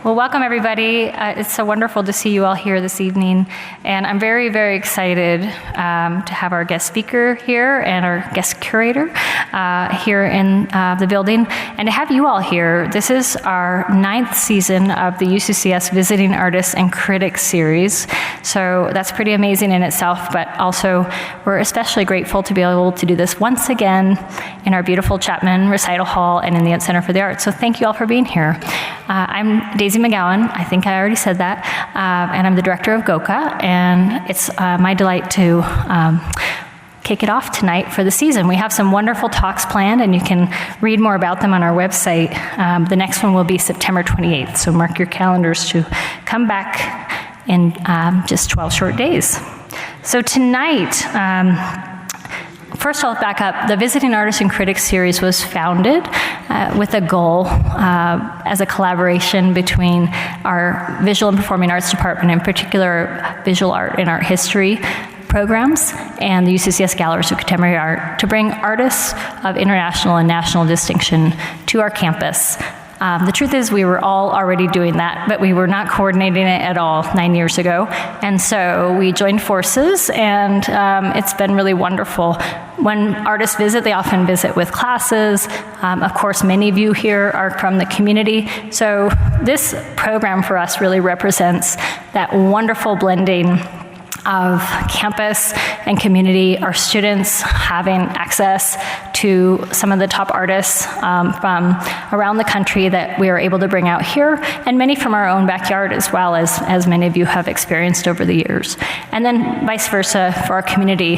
Well, welcome everybody. It's so wonderful to see you all here this evening. And I'm very, very excited to have our guest speaker here and our guest curator here in the building. And to have you all here, this is our 9th season of the UCCS Visiting Artists and Critics series. So that's pretty amazing in itself, but also we're especially grateful to be able to do this once again in our beautiful Chapman Recital Hall and in the Ent Center for the Arts. So thank you all for being here. I'm Daisy McGowan, I think I already said that, and I'm the director of GOCA, and it's my delight to kick it off tonight for the season. We have some wonderful talks planned, and you can read more about them on our website. The next one will be September 28th, so mark your calendars to come back in just 12 short days. So tonight, first, I'll back up. The Visiting Artists and Critics series was founded with a goal as a collaboration between our Visual and Performing Arts Department, in particular Visual Art and Art History programs, and the UCCS Galleries of Contemporary Art, to bring artists of international and national distinction to our campus. The truth is we were all already doing that, but we were not coordinating it at all 9 years ago. And so we joined forces, and it's been really wonderful. When artists visit, they often visit with classes. Of course, many of you here are from the community. So this program for us really represents that wonderful blending of campus and community, our students having access to some of the top artists from around the country that we are able to bring out here, and many from our own backyard as well, as many of you have experienced over the years. And then vice versa for our community.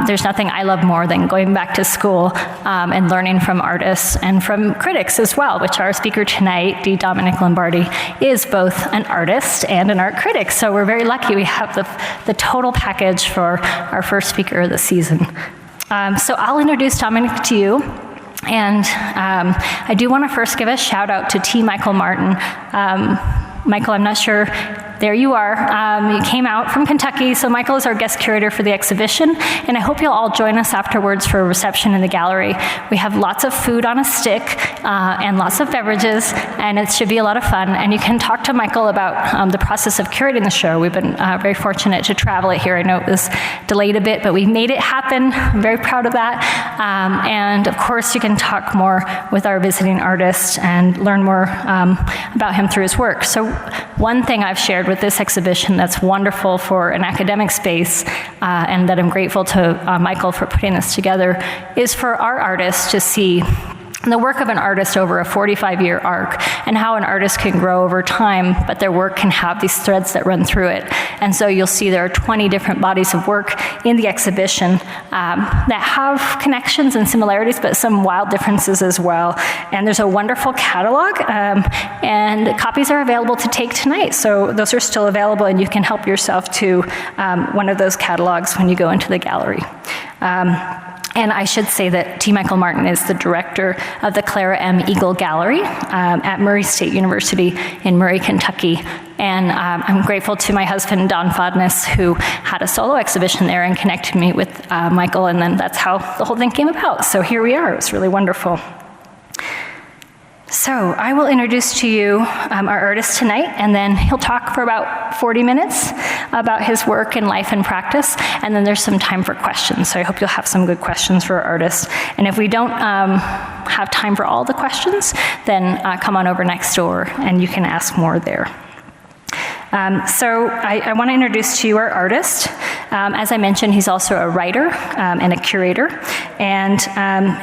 There's nothing I love more than going back to school and learning from artists and from critics as well, which our speaker tonight, Dominick Lombardi, is both an artist and an art critic. So we're very lucky we have the total package for our first speaker of the season. So I'll introduce Dominick to you. And I do want to first give a shout out to T. Michael Martin. Michael, I'm not sure, there you are. You came out from Kentucky, so Michael is our guest curator for the exhibition, and I hope you'll all join us afterwards for a reception in the gallery. We have lots of food on a stick and lots of beverages, and it should be a lot of fun, and you can talk to Michael about the process of curating the show. We've been very fortunate to travel it here. I know it was delayed a bit, but we made it happen. I'm very proud of that. And of course, you can talk more with our visiting artist and learn more about him through his work. So one thing I've shared with this exhibition that's wonderful for an academic space, and that I'm grateful to Michael for putting this together, is for our artists to see the work of an artist over a 45-year arc, and how an artist can grow over time, but their work can have these threads that run through it. And so you'll see there are 20 different bodies of work in the exhibition that have connections and similarities, but some wild differences as well. And there's a wonderful catalog, and copies are available to take tonight. So those are still available, and you can help yourself to one of those catalogs when you go into the gallery. And I should say that T. Michael Martin is the director of the Clara M. Eagle Gallery at Murray State University in Murray, Kentucky. And I'm grateful to my husband, Don Fodness, who had a solo exhibition there and connected me with Michael, and then that's how the whole thing came about. So here we are. It was really wonderful. So I will introduce to you our artist tonight, and then he'll talk for about 40 minutes about his work and life and practice, and then there's some time for questions. So I hope you'll have some good questions for our artist. And if we don't have time for all the questions, then come on over next door and you can ask more there. So I want to introduce to you our artist. As I mentioned, he's also a writer and a curator, and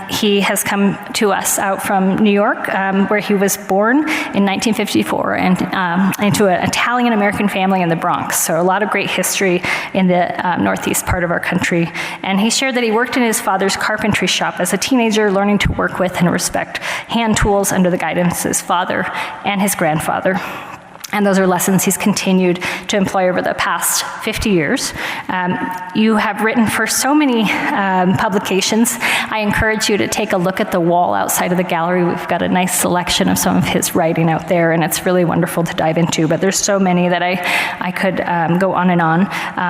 he has come to us out from New York, where he was born in 1954 and into an Italian-American family in the Bronx, so a lot of great history in the northeast part of our country. And he shared that he worked in his father's carpentry shop as a teenager, learning to work with and respect hand tools under the guidance of his father and his grandfather. And those are lessons he's continued to employ over the past 50 years. You have written for so many publications. I encourage you to take a look at the wall outside of the gallery. We've got a nice selection of some of his writing out there, and it's really wonderful to dive into. But there's so many that I could go on and on.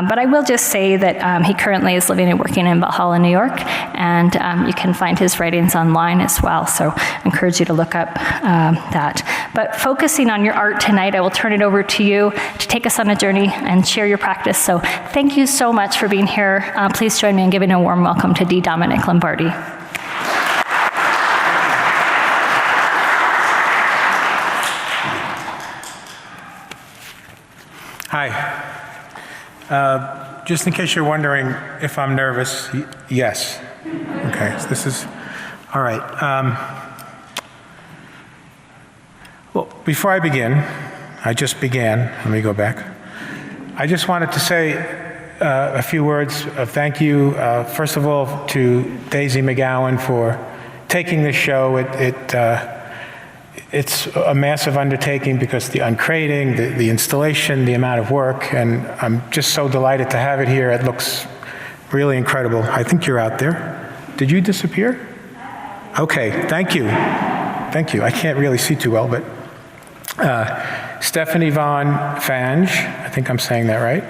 But I will just say that he currently is living and working in Valhalla, New York, and you can find his writings online as well. So I encourage you to look up that. But focusing on your art tonight, I will turn it over to you to take us on a journey and share your practice. So thank you so much for being here. Please join me in giving a warm welcome to D. Dominick Lombardi. Hi. Just in case you're wondering if I'm nervous, yes. Okay, so this is, all right. Well, before I begin, I just began, let me go back. I just wanted to say a few words of thank you, first of all, to Daisy McGowan for taking this show. It's a massive undertaking because the uncrating, the installation, the amount of work, and I'm just so delighted to have it here. It looks really incredible. I think you're out there. Did you disappear? Okay, thank you. Thank you. I can't really see too well, but Stephanie Von Fange, I think I'm saying that right,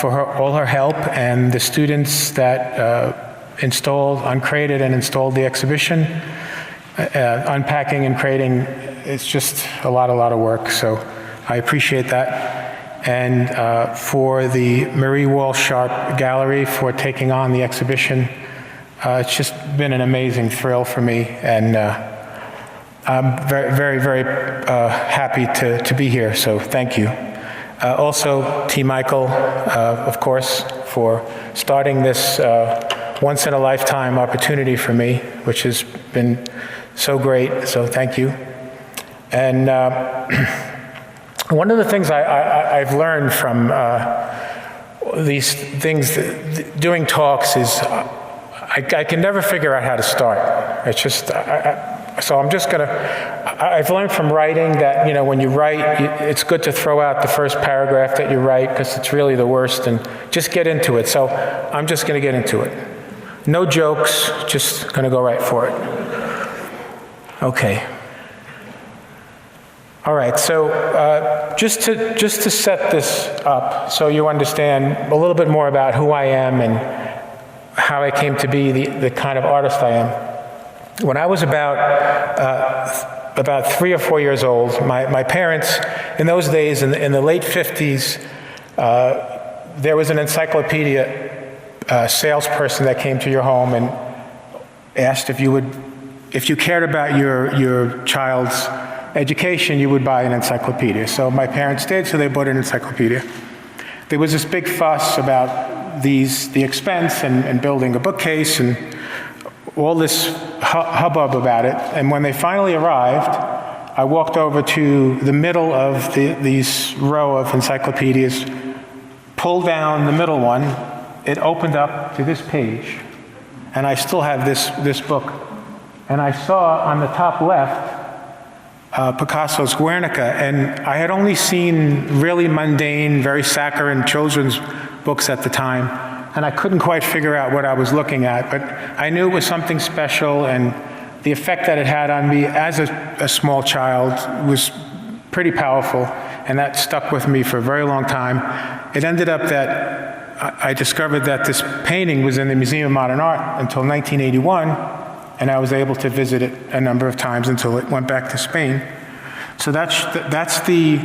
for all her help, and the students that uncrated and installed the exhibition. Unpacking and crating, it's just a lot of work, so I appreciate that. And for the Marie Walsh Sharpe Gallery for taking on the exhibition, it's just been an amazing thrill for me, and I'm very happy to be here, so thank you. Also, T. Michael, of course, for starting this once-in-a-lifetime opportunity for me, which has been so great, so thank you. And one of the things I've learned from these things, doing talks, is I can never figure out how to start. It's just, so I'm just gonna, I've learned from writing that, when you write, it's good to throw out the first paragraph that you write because it's really the worst, and just get into it. So I'm just gonna get into it. No jokes, just gonna go right for it. Okay. All right, so just to set this up so you understand a little bit more about who I am and how I came to be the kind of artist I am. When I was about 3 or 4 years old, my parents, in those days, in the late 50s, there was an encyclopedia salesperson that came to your home and asked if you cared about your child's education, you would buy an encyclopedia. So my parents did, so they bought an encyclopedia. There was this big fuss about the expense and building a bookcase and all this hubbub about it. And when they finally arrived, I walked over to the middle of these row of encyclopedias, pulled down the middle one, it opened up to this page, and I still have this book. And I saw on the top left Picasso's Guernica, and I had only seen really mundane, very saccharine children's books at the time, and I couldn't quite figure out what I was looking at, but I knew it was something special, and the effect that it had on me as a small child was pretty powerful, and that stuck with me for a very long time. It ended up that I discovered that this painting was in the Museum of Modern Art until 1981, and I was able to visit it a number of times until it went back to Spain. So that's the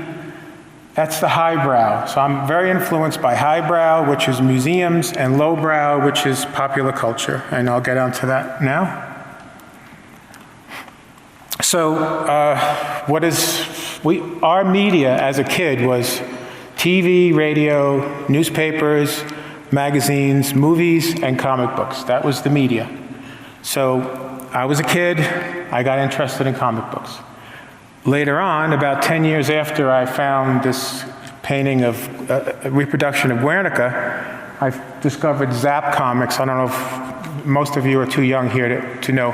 highbrow. So I'm very influenced by highbrow, which is museums, and lowbrow, which is popular culture, and I'll get onto that now. So our media as a kid was TV, radio, newspapers, magazines, movies, and comic books. That was the media. So I was a kid, I got interested in comic books. Later on, about 10 years after I found this painting of a reproduction of Guernica, I discovered Zap Comics. I don't know if most of you are too young here to know.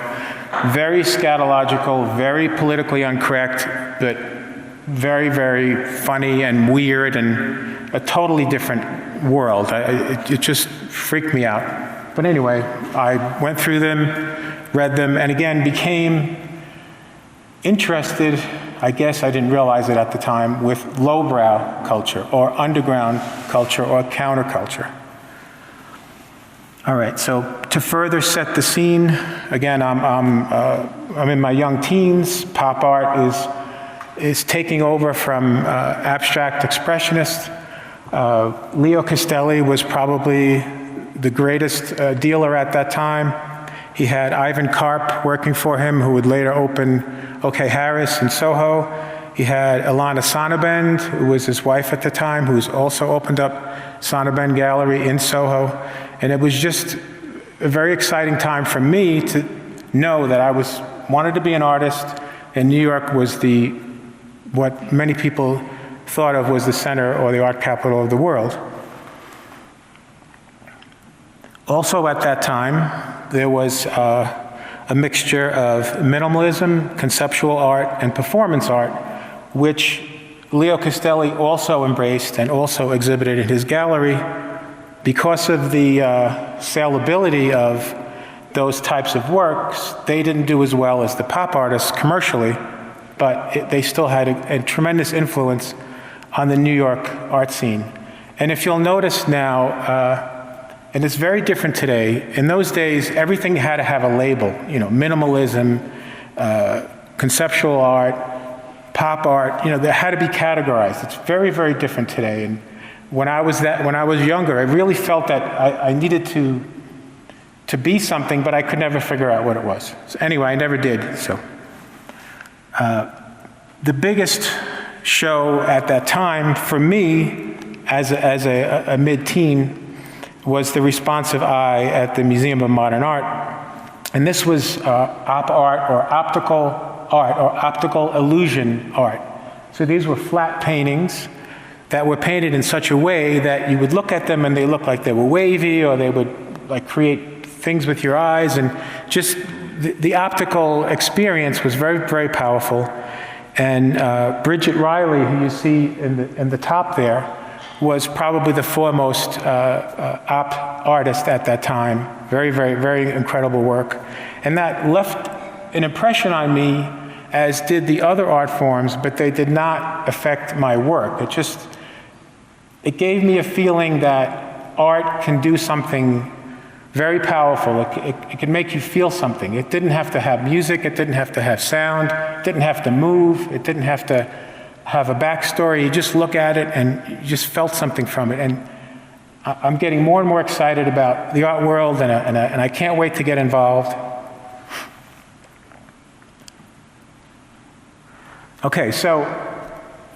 Very scatological, very politically incorrect, but very, very funny and weird and a totally different world. It just freaked me out. But anyway, I went through them, read them, and again became interested, I guess I didn't realize it at the time, with lowbrow culture or underground culture or counterculture. All right, so to further set the scene, again, I'm in my young teens. Pop art is taking over from abstract expressionists. Leo Castelli was probably the greatest dealer at that time. He had Ivan Karp working for him, who would later open OK Harris in Soho. He had Ilana Sonnabend, who was his wife at the time, who's also opened up Sonnabend Gallery in Soho. And it was just a very exciting time for me to know that I wanted to be an artist, and New York was what many people thought of was the center or the art capital of the world. Also at that time, there was a mixture of minimalism, conceptual art, and performance art, which Leo Castelli also embraced and also exhibited in his gallery. Because of the saleability of those types of works, they didn't do as well as the pop artists commercially, but they still had a tremendous influence on the New York art scene. And if you'll notice now, and it's very different today, in those days, everything had to have a label, minimalism, conceptual art, pop art, they had to be categorized. It's very, very different today. And when I was younger, I really felt that I needed to be something, but I could never figure out what it was. So anyway, I never did. So the biggest show at that time for me, as a mid-teen, was the Responsive Eye at the Museum of Modern Art, and this was op art or optical illusion art. So these were flat paintings that were painted in such a way that you would look at them and they looked like they were wavy, or they would create things with your eyes, and just the optical experience was very, very powerful. And Bridgette Riley, who you see in the top there, was probably the foremost op artist at that time. Very, very, very incredible work. And that left an impression on me, as did the other art forms, but they did not affect my work. It gave me a feeling that art can do something very powerful. It can make you feel something. It didn't have to have music, it didn't have to have sound, it didn't have to move, it didn't have to have a backstory. You just look at it and you just felt something from it. And I'm getting more and more excited about the art world, and I can't wait to get involved. Okay, so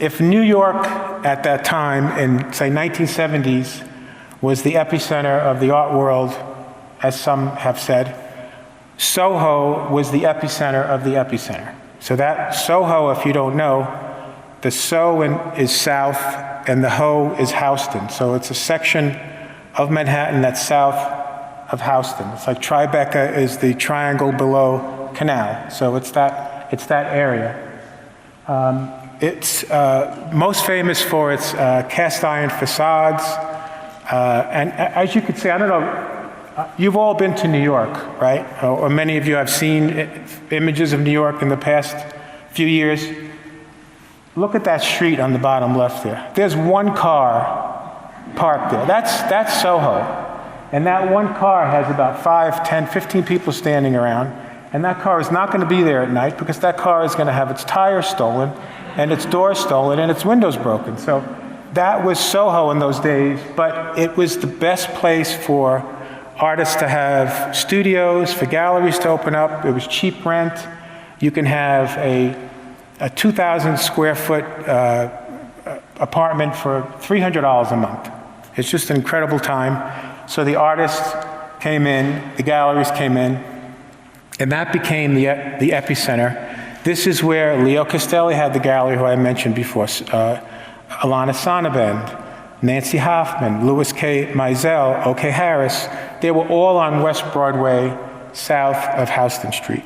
if New York at that time, in say 1970s, was the epicenter of the art world, as some have said, Soho was the epicenter of the epicenter. So that Soho, if you don't know, the So is south and the Ho is Houston. So it's a section of Manhattan that's south of Houston. It's like Tribeca is the triangle below Canal. So it's that area. It's most famous for its cast iron facades. And as you can see, I don't know, you've all been to New York, right? Or many of you have seen images of New York in the past few years. Look at that street on the bottom left there. There's one car parked there. That's Soho. And that one car has about 5, 10, 15 people standing around. And that car is not going to be there at night, because that car is going to have its tires stolen and its doors stolen and its windows broken. So that was Soho in those days, but it was the best place for artists to have studios, for galleries to open up. It was cheap rent. You can have a 2,000 square foot apartment for $300 a month. It's just an incredible time. So the artists came in, the galleries came in, and that became the epicenter. This is where Leo Castelli had the gallery, who I mentioned before, Ilana Sonnabend, Nancy Hoffman, Louis K. Mizell, OK Harris. They were all on West Broadway, south of Houston Street.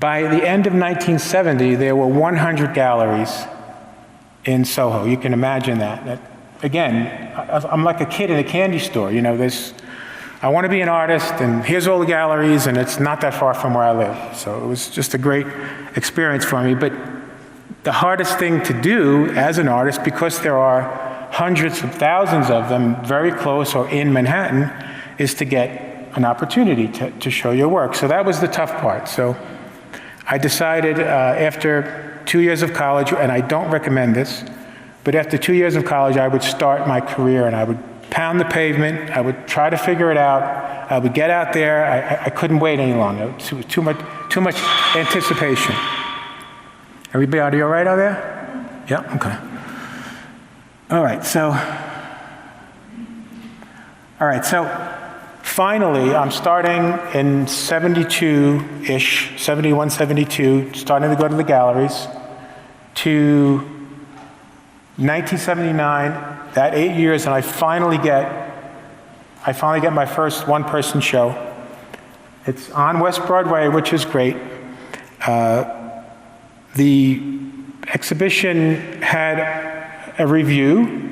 By the end of 1970, there were 100 galleries in Soho. You can imagine that. Again, I'm like a kid in a candy store. You know, I want to be an artist, and here's all the galleries, and it's not that far from where I live. So it was just a great experience for me. But the hardest thing to do as an artist, because there are hundreds of thousands of them very close or in Manhattan, is to get an opportunity to show your work. So that was the tough part. So I decided after 2 years of college, and I don't recommend this, but after 2 years of college, I would start my career, and I would pound the pavement. I would try to figure it out. I would get out there. I couldn't wait any longer. Too much anticipation. Everybody all right out there? Yeah, okay. All right, so finally, I'm starting in 72-ish, 71, 72, starting to go to the galleries, to 1979, that 8 years, and I finally get my first one-person show. It's on West Broadway, which is great. The exhibition had a review,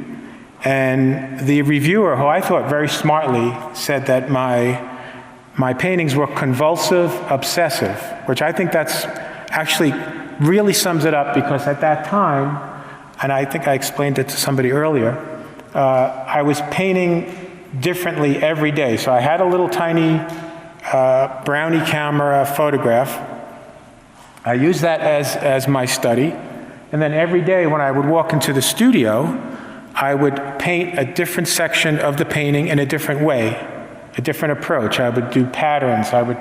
and the reviewer, who I thought very smartly, said that my paintings were convulsive, obsessive, which I think that's actually really sums it up, because at that time, and I think I explained it to somebody earlier, I was painting differently every day. So I had a little tiny brownie camera photograph. I used that as my study. And then every day when I would walk into the studio, I would paint a different section of the painting in a different way, a different approach. I would do patterns. I would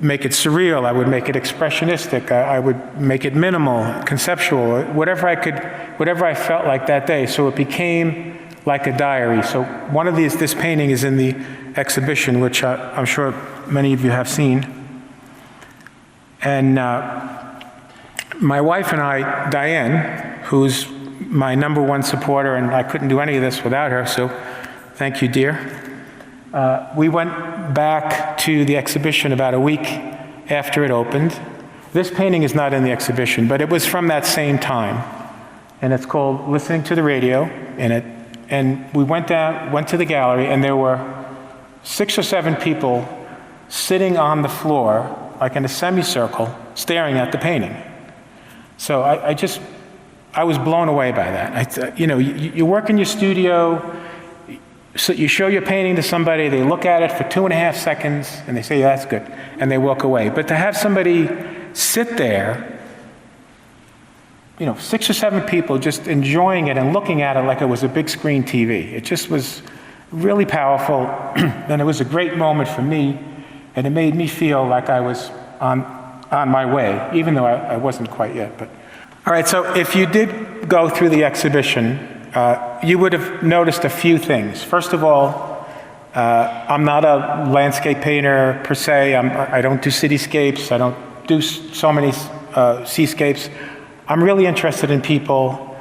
make it surreal. I would make it expressionistic. I would make it minimal, conceptual, whatever I felt like that day. So it became like a diary. So one of this painting is in the exhibition, which I'm sure many of you have seen. And my wife and I, Diane, who's my #1 supporter, and I couldn't do any of this without her, so thank you, dear. We went back to the exhibition about a week after it opened. This painting is not in the exhibition, but it was from that same time. And it's called Listening to the Radio. And we went to the gallery, and there were 6 or 7 people sitting on the floor, like in a semicircle, staring at the painting. So I was blown away by that. You work in your studio, so you show your painting to somebody, they look at it for 2.5 seconds, and they say, yeah, that's good, and they walk away. But to have somebody sit there, 6 or 7 people just enjoying it and looking at it like it was a big screen TV. It just was really powerful, and it was a great moment for me, and it made me feel like I was on my way, even though I wasn't quite yet. But all right, so if you did go through the exhibition, you would have noticed a few things. First of all, I'm not a landscape painter per se. I don't do cityscapes. I don't do so many seascapes. I'm really interested in people,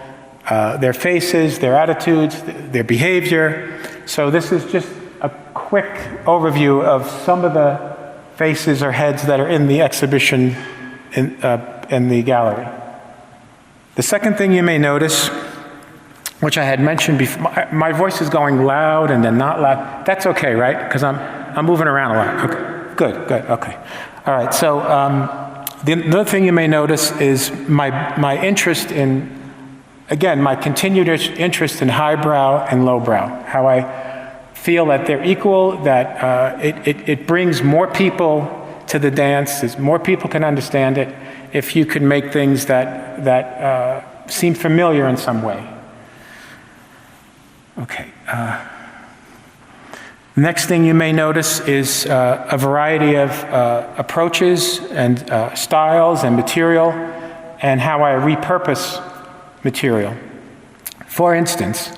their faces, their attitudes, their behavior. So this is just a quick overview of some of the faces or heads that are in the exhibition in the gallery. The second thing you may notice, which I had mentioned before, my voice is going loud and then not loud. That's okay, right? Because I'm moving around a lot. Okay, good, okay. All right, so the other thing you may notice is my interest in, again, my continued interest in highbrow and lowbrow, how I feel that they're equal, that it brings more people to the dance, as more people can understand it, if you can make things that seem familiar in some way. Okay. Next thing you may notice is a variety of approaches and styles and material, and how I repurpose material. For instance,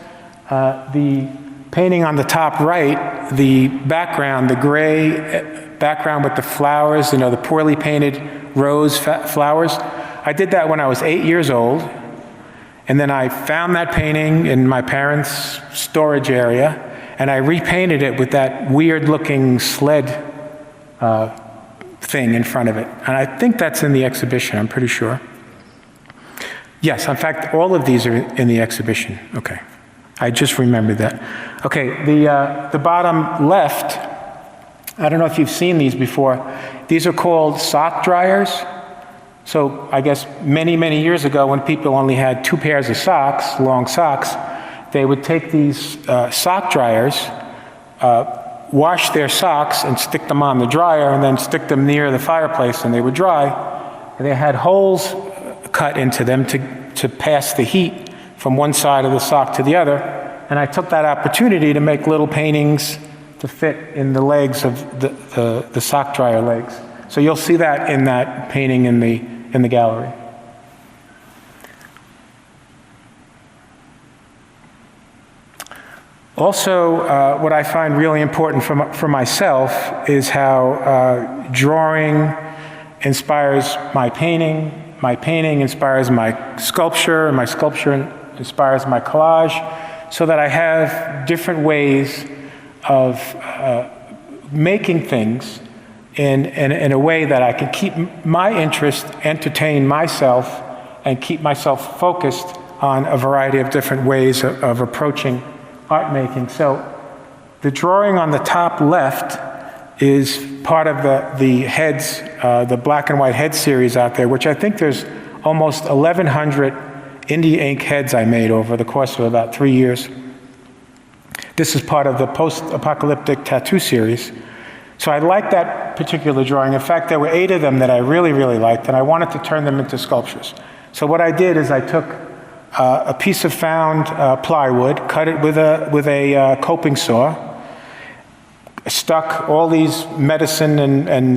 the painting on the top right, the background, the gray background with the flowers, the poorly painted rose flowers, I did that when I was 8 years old. And then I found that painting in my parents' storage area, and I repainted it with that weird-looking sled thing in front of it. And I think that's in the exhibition, I'm pretty sure. Yes, in fact, all of these are in the exhibition. Okay, I just remembered that. Okay, the bottom left, I don't know if you've seen these before. These are called sock dryers. So I guess many, many years ago when people only had 2 pairs of socks, long socks, they would take these sock dryers, wash their socks and stick them on the dryer and then stick them near the fireplace and they would dry. And they had holes cut into them to pass the heat from one side of the sock to the other. And I took that opportunity to make little paintings to fit in the legs of the sock dryer legs. So you'll see that in that painting in the gallery. Also, what I find really important for myself is how drawing inspires my painting inspires my sculpture, and my sculpture inspires my collage, so that I have different ways of making things in a way that I can keep my interest, entertain myself, and keep myself focused on a variety of different ways of approaching art making. So the drawing on the top left is part of the heads, the black and white head series out there, which I think there's almost 1,100 indie ink heads I made over the course of about 3 years. This is part of the post-apocalyptic tattoo series. So I liked that particular drawing. In fact, there were 8 of them that I really, really liked, and I wanted to turn them into sculptures. So what I did is I took a piece of found plywood, cut it with a coping saw, stuck all these medicine and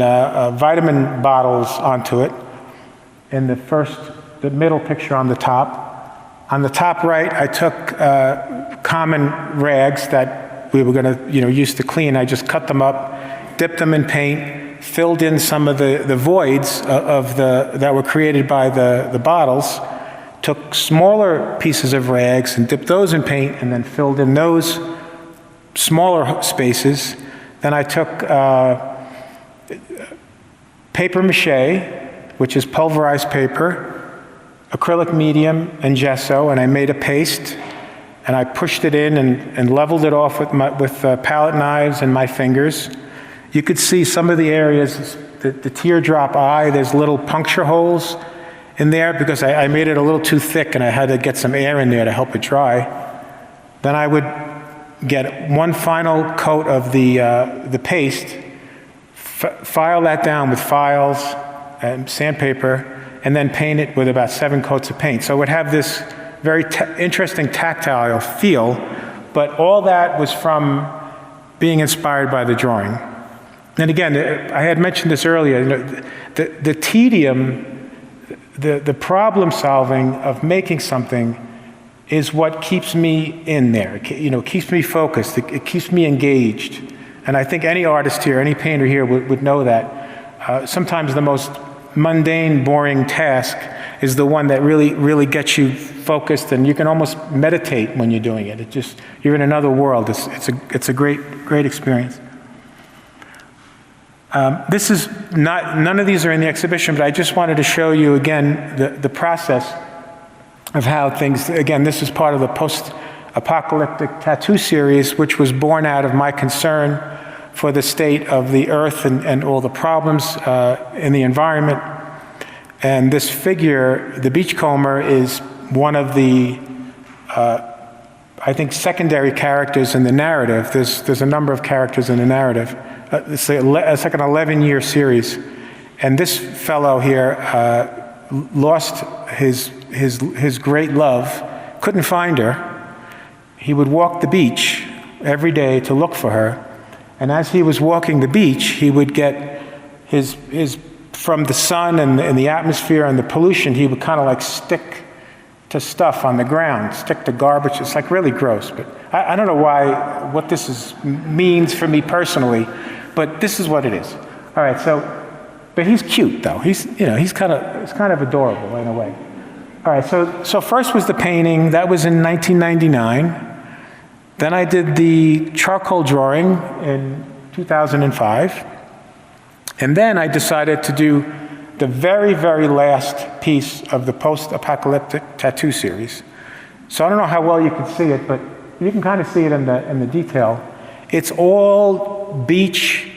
vitamin bottles onto it in the middle picture on the top. On the top right, I took common rags that we were going to use to clean. I just cut them up, dipped them in paint, filled in some of the voids that were created by the bottles, took smaller pieces of rags and dipped those in paint and then filled in those smaller spaces. Then I took paper mache, which is pulverized paper, acrylic medium, and gesso, and I made a paste, and I pushed it in and leveled it off with palette knives and my fingers. You could see some of the areas, the teardrop eye, there's little puncture holes in there because I made it a little too thick and I had to get some air in there to help it dry. Then I would get one final coat of the paste, file that down with files and sandpaper, and then paint it with about 7 coats of paint. So it would have this very interesting tactile feel, but all that was from being inspired by the drawing. And again, I had mentioned this earlier, the tedium, the problem solving of making something is what keeps me in there. It keeps me focused. It keeps me engaged. And I think any artist here, any painter here would know that. Sometimes the most mundane, boring task is the one that really, really gets you focused, and you can almost meditate when you're doing it. You're in another world. It's a great, great experience. This is none of these are in the exhibition, but I just wanted to show you again the process of how things, again, this is part of the post-apocalyptic tattoo series, which was born out of my concern for the state of the earth and all the problems in the environment. And this figure, the beachcomber, is one of the, I think, secondary characters in the narrative. There's a number of characters in the narrative. It's like an 11-year series. And this fellow here lost his great love, couldn't find her. He would walk the beach every day to look for her. And as he was walking the beach, he would get his from the sun and the atmosphere and the pollution, he would kind of like stick to stuff on the ground, stick to garbage. It's like really gross. But I don't know what this means for me personally, but this is what it is. All right, but he's cute though. He's kind of adorable in a way. All right, so first was the painting. That was in 1999. Then I did the charcoal drawing in 2005. And then I decided to do the very, very last piece of the post-apocalyptic tattoo series. So I don't know how well you can see it, but you can kind of see it in the detail. It's all beach.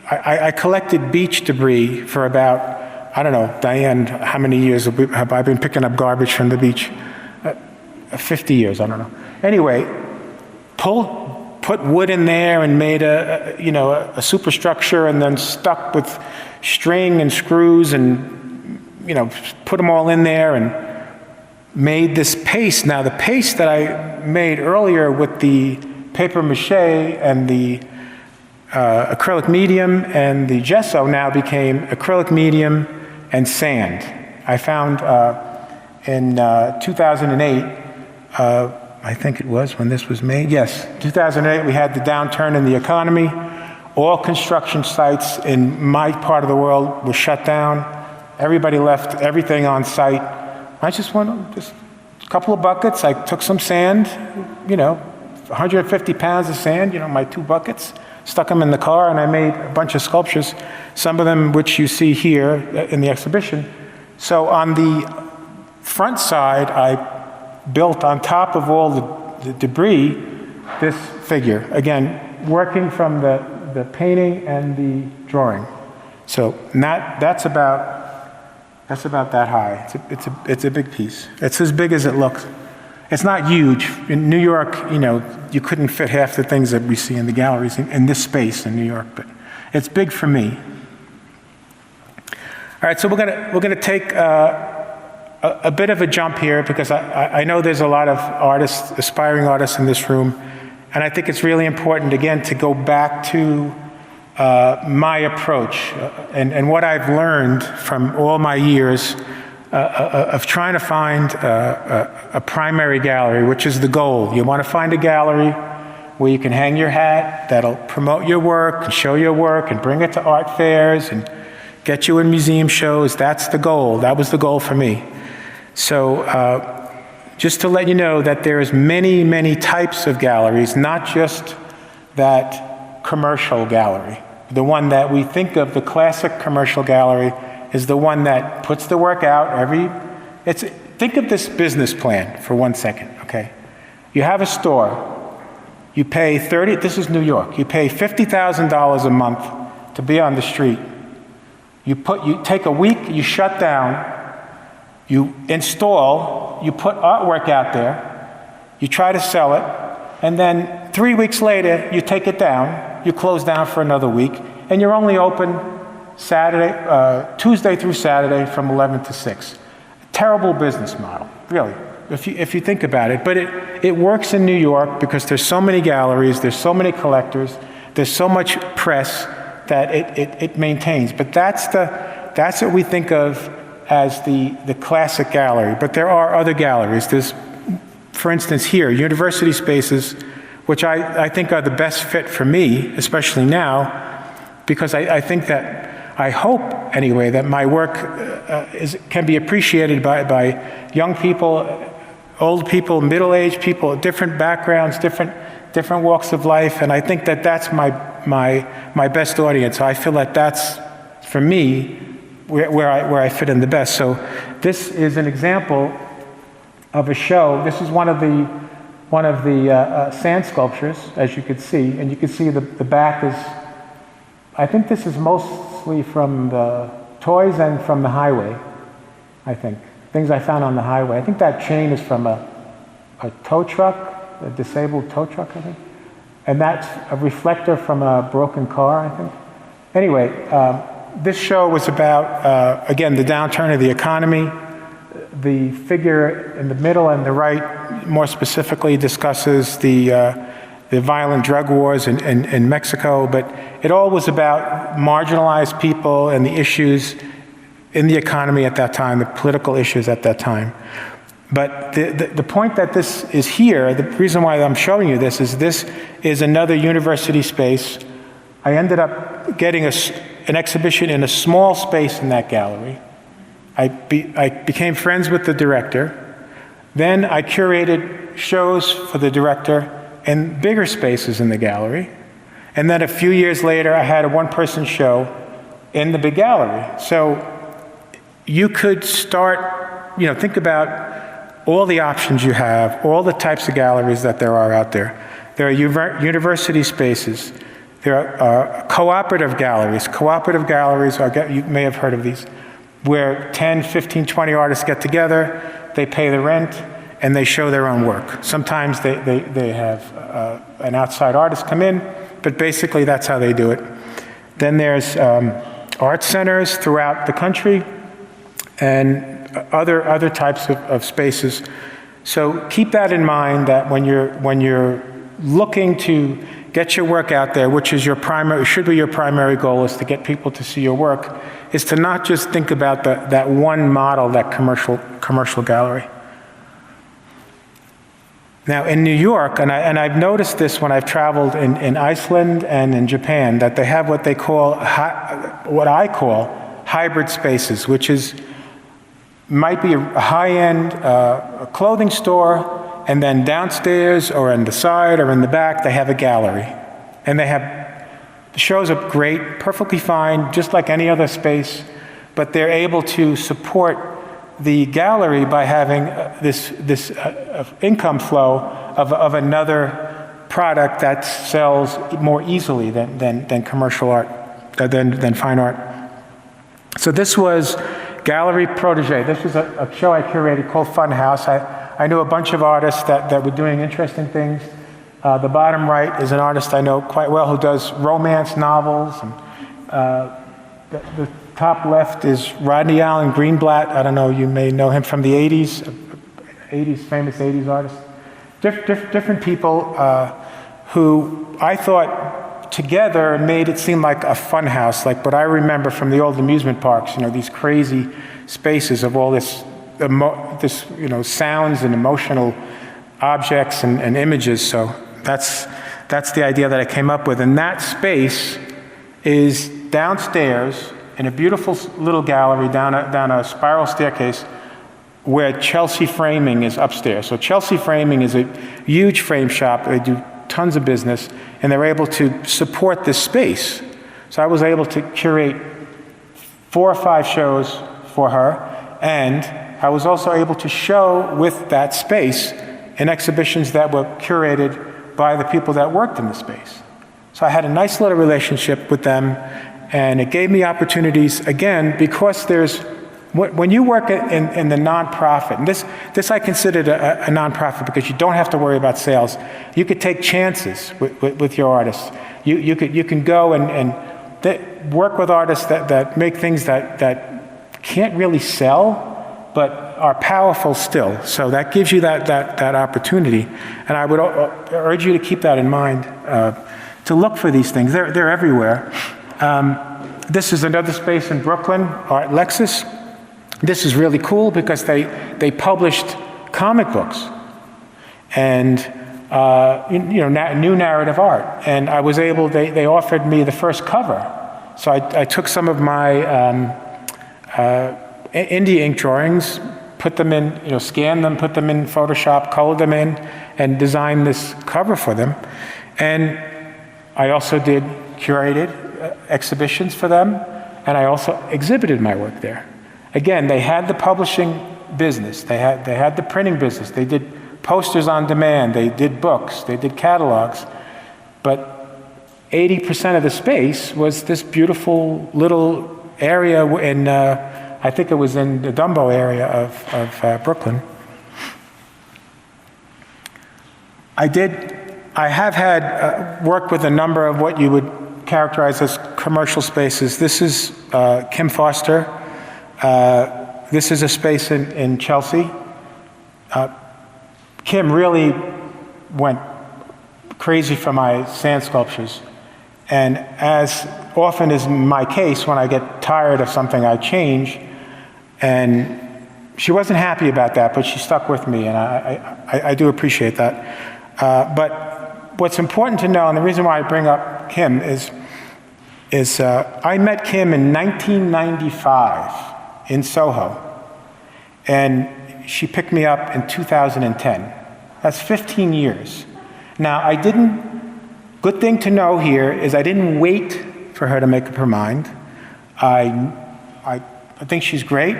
I collected beach debris for about, I don't know, Diane, how many years have I been picking up garbage from the beach? 50 years, I don't know. Anyway, put wood in there and made a superstructure, and then stuck with string and screws and, put them all in there and made this paste. Now, the paste that I made earlier with the paper mache and the acrylic medium and the gesso now became acrylic medium and sand. I found in 2008, I think it was when this was made. Yes, 2008, we had the downturn in the economy. All construction sites in my part of the world were shut down. Everybody left everything on site. I just a couple of buckets. I took some sand, 150 pounds of sand, my 2 buckets, stuck them in the car, and I made a bunch of sculptures, some of them which you see here in the exhibition. So on the front side, I built on top of all the debris this figure, again, working from the painting and the drawing. So that's about that high. It's a big piece. It's as big as it looks. It's not huge. In New York, you couldn't fit half the things that we see in the galleries in this space in New York, but it's big for me. All right, so we're gonna take a bit of a jump here, because I know there's a lot of artists, aspiring artists in this room, and I think it's really important, again, to go back to my approach and what I've learned from all my years of trying to find a primary gallery, which is the goal. You want to find a gallery where you can hang your hat, that'll promote your work and show your work and bring it to art fairs and get you in museum shows. That's the goal. That was the goal for me. So just to let you know that there's many, many types of galleries, not just that commercial gallery. The one that we think of, the classic commercial gallery, is the one that puts the work out think of this business plan for 1 second, okay? You have a store, you pay this is New York, you pay $50,000 a month to be on the street. You take a week, you shut down, you install, you put artwork out there, you try to sell it, and then 3 weeks later, you take it down, you close down for another week, and you're only open Tuesday through Saturday from 11 to 6. A terrible business model, really, if you think about it. But it works in New York because there's so many galleries, there's so many collectors, there's so much press that it maintains. But that's what we think of as the classic gallery. But there are other galleries. There's, for instance, here, university spaces, which I think are the best fit for me, especially now, because I think that, I hope anyway, that my work can be appreciated by young people, old people, middle-aged people, different backgrounds, different walks of life, and I think that that's my best audience. I feel that that's, for me, where I fit in the best. So this is an example of a show. This is one of the sand sculptures, as you could see, and you can see the back is, I think this is mostly from the toys and from the highway, I think. Things I found on the highway. I think that chain is from a tow truck, a disabled tow truck, I think. And that's a reflector from a broken car, I think. Anyway, this show was about, again, the downturn of the economy. The figure in the middle and the right more specifically discusses the violent drug wars in Mexico, but it all was about marginalized people and the issues in the economy at that time, the political issues at that time. But the point that this is here, the reason why I'm showing you this is another university space. I ended up getting an exhibition in a small space in that gallery. I became friends with the director. Then I curated shows for the director in bigger spaces in the gallery. And then a few years later, I had a one-person show in the big gallery. So you could start, think about all the options you have, all the types of galleries that there are out there. There are university spaces. There are cooperative galleries. Cooperative galleries you may have heard of these, where 10, 15, 20 artists get together, they pay the rent, and they show their own work. Sometimes they have an outside artist come in, but basically that's how they do it. Then there's art centers throughout the country and other types of spaces. So keep that in mind, that when you're looking to get your work out there, which is should be your primary goal, is to get people to see your work, is to not just think about that one model, that commercial gallery. Now, in New York, and I've noticed this when I've traveled in Iceland and in Japan, that they have what I call hybrid spaces, which might be a high-end clothing store, and then downstairs or on the side or in the back, they have a gallery. And the shows are great, perfectly fine, just like any other space, but they're able to support the gallery by having this income flow of another product that sells more easily than commercial art, than fine art. So this was Gallery Protege. This was a show I curated called Funhouse. I knew a bunch of artists that were doing interesting things. The bottom right is an artist I know quite well who does romance novels. And the top left is Rodney Allen Greenblatt. I don't know, you may know him from the 80s, famous 80s artist. Different people who I thought together made it seem like a fun house, like what I remember from the old amusement parks, these crazy spaces of all this sounds and emotional objects and images. So that's the idea that I came up with. And that space is downstairs in a beautiful little gallery down a spiral staircase, where Chelsea Framing is upstairs. So Chelsea Framing is a huge frame shop. They do tons of business, and they're able to support this space. So I was able to curate 4 or 5 shows for her, and I was also able to show with that space in exhibitions that were curated by the people that worked in the space. So I had a nice little relationship with them, and it gave me opportunities, again, because when you work in the nonprofit, and this I considered a nonprofit because you don't have to worry about sales. You could take chances with your artists. You can go and work with artists that make things that can't really sell, but are powerful still. So that gives you that opportunity. And I would urge you to keep that in mind, to look for these things. They're everywhere. This is another space in Brooklyn, Art Lexus. This is really cool because they published comic books and new narrative art. And I was able, they offered me the first cover. So I took some of my indie ink drawings, put them in, scanned them, put them in Photoshop, colored them in, and designed this cover for them. And I also did curated exhibitions for them, and I also exhibited my work there. Again, they had the publishing business, they had the printing business, they did posters on demand, they did books, they did catalogs, but 80% of the space was this beautiful little area in, I think it was in the Dumbo area of Brooklyn. I have had worked with a number of what you would characterize as commercial spaces. This is Kim Foster. This is a space in Chelsea. Kim really went crazy for my sand sculptures. And as often is my case, when I get tired of something, I change. And she wasn't happy about that, but she stuck with me, and I do appreciate that. But what's important to know, and the reason why I bring up Kim is I met Kim in 1995 in Soho, and she picked me up in 2010. That's 15 years. Now, good thing to know here is I didn't wait for her to make up her mind. I think she's great,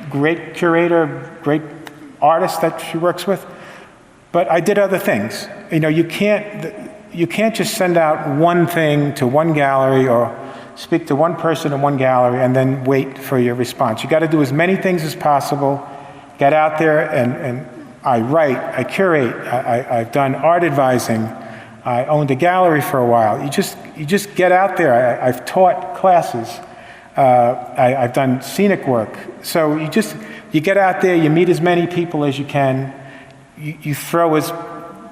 great curator, great artist that she works with, but I did other things. You can't just send out one thing to one gallery or speak to one person in one gallery and then wait for your response. You got to do as many things as possible, get out there and I write, I curate, I've done art advising, I owned a gallery for a while. You just get out there. I've taught classes. I've done scenic work. So you get out there, you meet as many people as you can, you throw as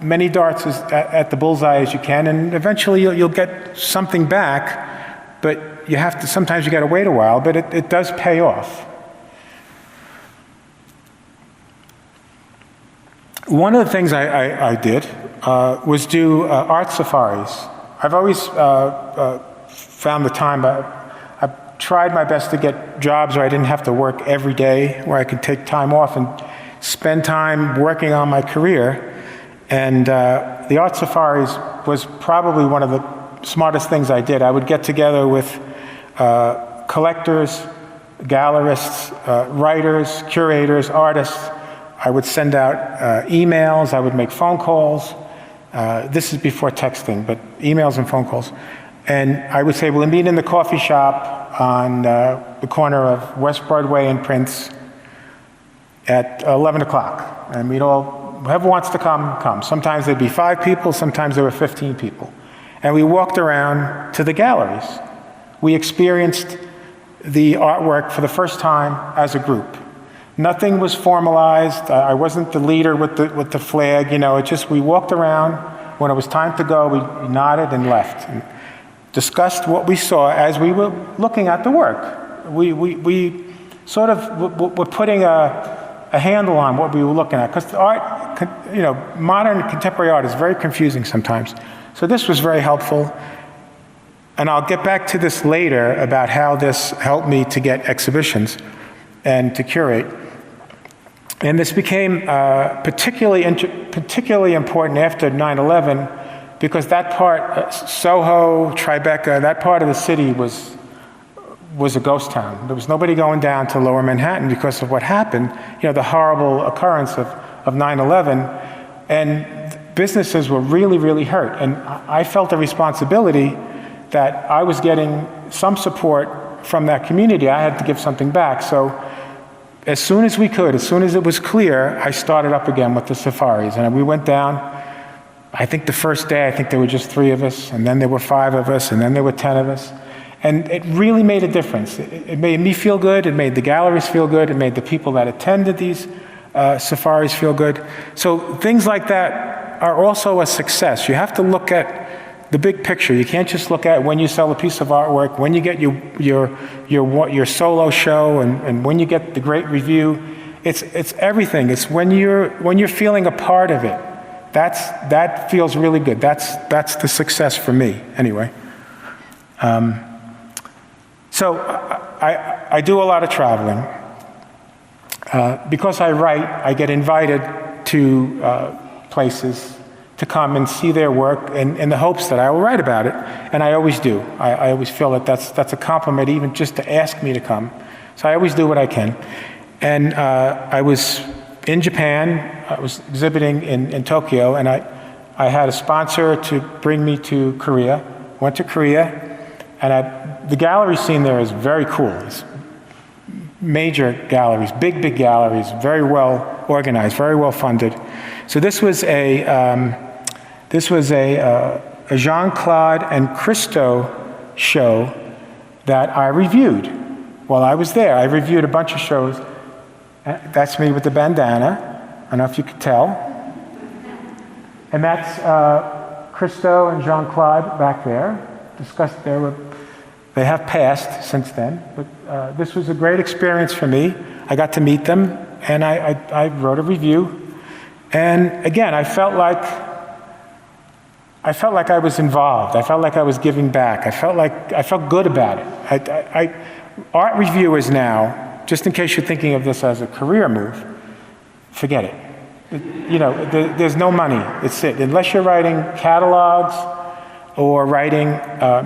many darts at the bullseye as you can, and eventually you'll get something back, but sometimes you got to wait a while, but it does pay off. One of the things I did was do art safaris. I've always found the time, I tried my best to get jobs where I didn't have to work every day, where I could take time off and spend time working on my career. And the art safaris was probably one of the smartest things I did. I would get together with collectors, gallerists, writers, curators, artists. I would send out emails, I would make phone calls. This is before texting, but emails and phone calls. And I would say, we'll meet in the coffee shop on the corner of West Broadway and Prince at 11 o'clock. And whoever wants to come. Sometimes there'd be 5 people, sometimes there were 15 people. And we walked around to the galleries. We experienced the artwork for the first time as a group. Nothing was formalized. I wasn't the leader with the flag, we walked around. When it was time to go, we nodded and left. And discussed what we saw as we were looking at the work. We sort of were putting a handle on what we were looking at, because art, modern contemporary art is very confusing sometimes. So this was very helpful. And I'll get back to this later about how this helped me to get exhibitions and to curate. And this became particularly important after 9/11, because that part, Soho, Tribeca, that part of the city was a ghost town. There was nobody going down to Lower Manhattan because of what happened, the horrible occurrence of 9/11, and businesses were really, really hurt. And I felt a responsibility that I was getting some support from that community. I had to give something back. So as soon as we could, as soon as it was clear, I started up again with the safaris. And we went down. I think the first day, there were just 3 of us, and then there were 5 of us, and then there were 10 of us. And it really made a difference. It made me feel good, it made the galleries feel good, it made the people that attended these safaris feel good. So things like that are also a success. You have to look at the big picture. You can't just look at when you sell a piece of artwork, when you get your solo show, and when you get the great review. It's everything. It's when you're feeling a part of it. That feels really good. That's the success for me, anyway. So I do a lot of traveling. Because I write, I get invited to places to come and see their work in the hopes that I will write about it, and I always do. I always feel that that's a compliment, even just to ask me to come. So I always do what I can. And I was in Japan, I was exhibiting in Tokyo, and I had a sponsor to bring me to Korea. Went to Korea, and the gallery scene there is very cool. It's major galleries, big galleries, very well organized, very well funded. So this was a Jean-Claude and Christo show that I reviewed while I was there. I reviewed a bunch of shows. That's me with the bandana. I don't know if you could tell. And that's Christo and Jean-Claude back there. Discussed there. They have passed since then, but this was a great experience for me. I got to meet them, and I wrote a review. And again, I felt like I was involved. I felt like I was giving back. I felt good about it. Art reviewers now, just in case you're thinking of this as a career move, forget it. There's no money. It's it. Unless you're writing catalogs, or writing.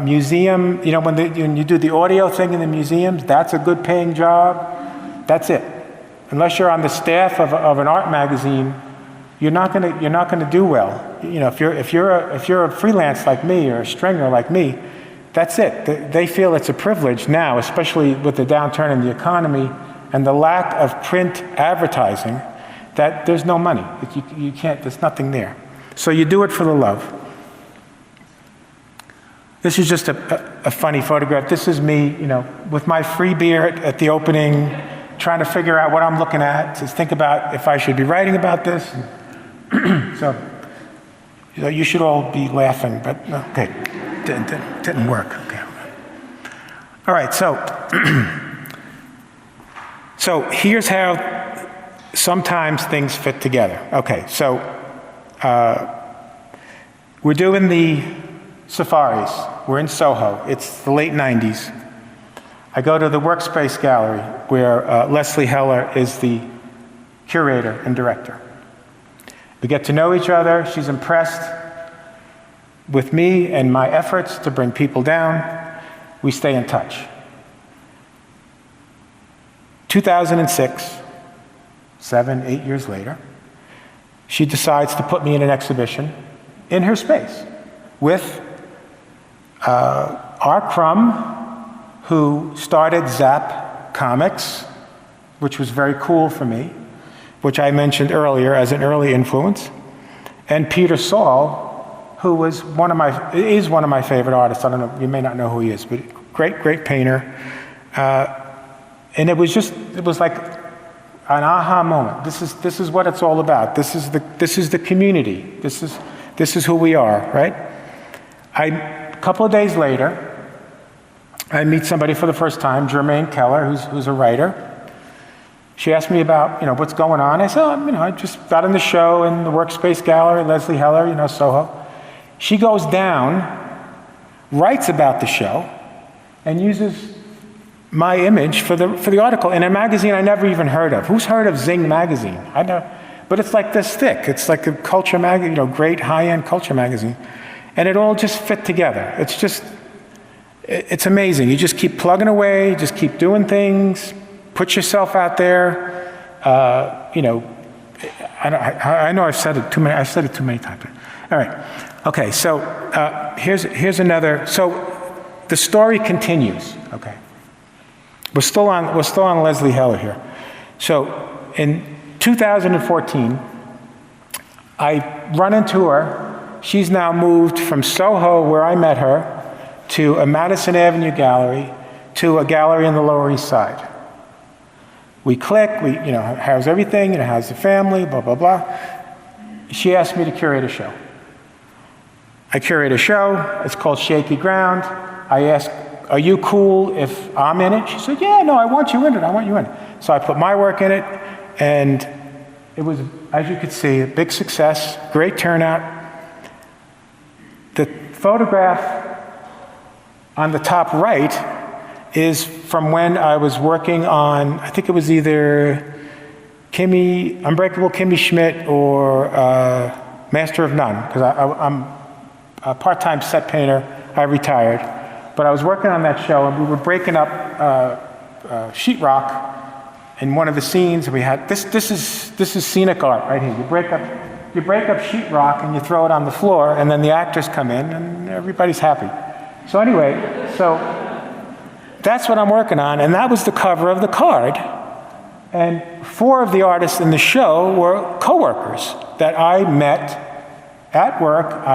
Museum, you know, when you do the audio thing in the museums, that's a good paying job. That's it. Unless you're on the staff of an art magazine, you're not gonna do well. You know, if you're a freelance like me or a stringer like me, that's it. They feel it's a privilege now, especially with the downturn in the economy and the lack of print advertising, that there's no money. You can't. There's nothing there. So you do it for the love. This is just a funny photograph. This is me, you know, with my free beer at the opening, trying to figure out what I'm looking at, to think about if I should be writing about this. So, you know, you should all be laughing, but okay, didn't work. Okay. All right, so here's how sometimes things fit together. Okay, so we're doing the safaris. We're in Soho. It's the late 90s. I go to the Workspace Gallery where Leslie Heller is the curator and director. We get to know each other. She's impressed with me and my efforts to bring people down. We stay in touch. 2006, 7, 8 years later, she decides to put me in an exhibition in her space with R. Crumb, who started Zap Comics, which was very cool for me, which I mentioned earlier as an early influence, and Peter Saul, who was one of my favorite artists. I don't know, you may not know who he is, but great painter. And it was like an aha moment. This is what it's all about. This is the community. This is who we are, right? A couple of days later, I meet somebody for the first time, Jermaine Keller, who's a writer. She asked me about, you know, what's going on. I said, oh, you know, I just got in the show in the Workspace Gallery, Leslie Heller, you know, Soho. She goes down, writes about the show, and uses my image for the article in a magazine I never even heard of. Who's heard of Zing magazine? I know, but it's like this thick. It's like a culture magazine, you know, great high-end culture magazine, and it all just fit together. It's amazing. You just keep plugging away, just keep doing things. Put yourself out there. You know, I know I've said it too many times. All right. Okay. So here's another. So the story continues. Okay. We're still on Leslie Heller here. So in 2014, I run into her. She's now moved from Soho, where I met her, to a Madison Avenue gallery, to a gallery on the Lower East Side. We click, you know, how's everything, you know, how's the family, blah, blah, blah. She asked me to curate a show. I curate a show, it's called Shaky Ground. I asked, are you cool if I'm in it? She said, yeah, no, I want you in it. So I put my work in it, and it was, as you could see, a big success, great turnout. The photograph on the top right is from when I was working on, I think it was either Unbreakable Kimmy Schmidt or Master of None, because I'm a part-time set painter. I retired. But I was working on that show, and we were breaking up sheetrock in one of the scenes. We had, this is scenic art right here. You break up sheetrock and you throw it on the floor, and then the actors come in, and everybody's happy. So anyway, that's what I'm working on, and that was the cover of the card. And 4 of the artists in the show were coworkers that I met at work.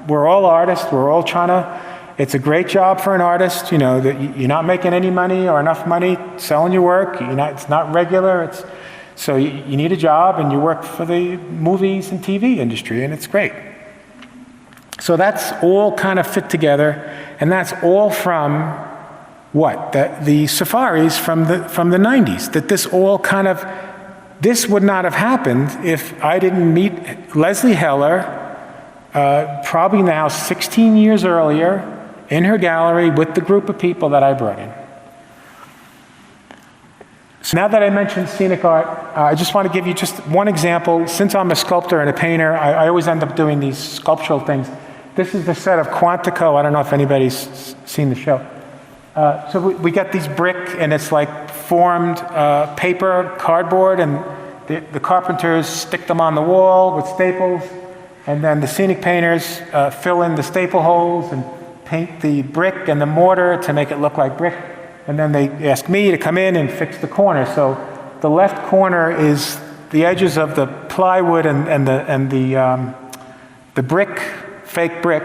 We're all artists. We're all trying to. It's a great job for an artist, you know, that you're not making any money or enough money selling your work. It's not regular. So you need a job, and you work for the movies and TV industry, and it's great. So that's all kind of fit together, and that's all from what? The safaris from the 90s. That this would not have happened if I didn't meet Leslie Heller, probably now 16 years earlier, in her gallery with the group of people that I brought in. So now that I mentioned scenic art, I just want to give you just one example. Since I'm a sculptor and a painter, I always end up doing these sculptural things. This is the set of Quantico. I don't know if anybody's seen the show. So we get these brick, and it's like formed paper, cardboard, and the carpenters stick them on the wall with staples, and then the scenic painters fill in the staple holes and paint the brick and the mortar to make it look like brick. And then they ask me to come in and fix the corner. So the left corner is the edges of the plywood and the brick, fake brick,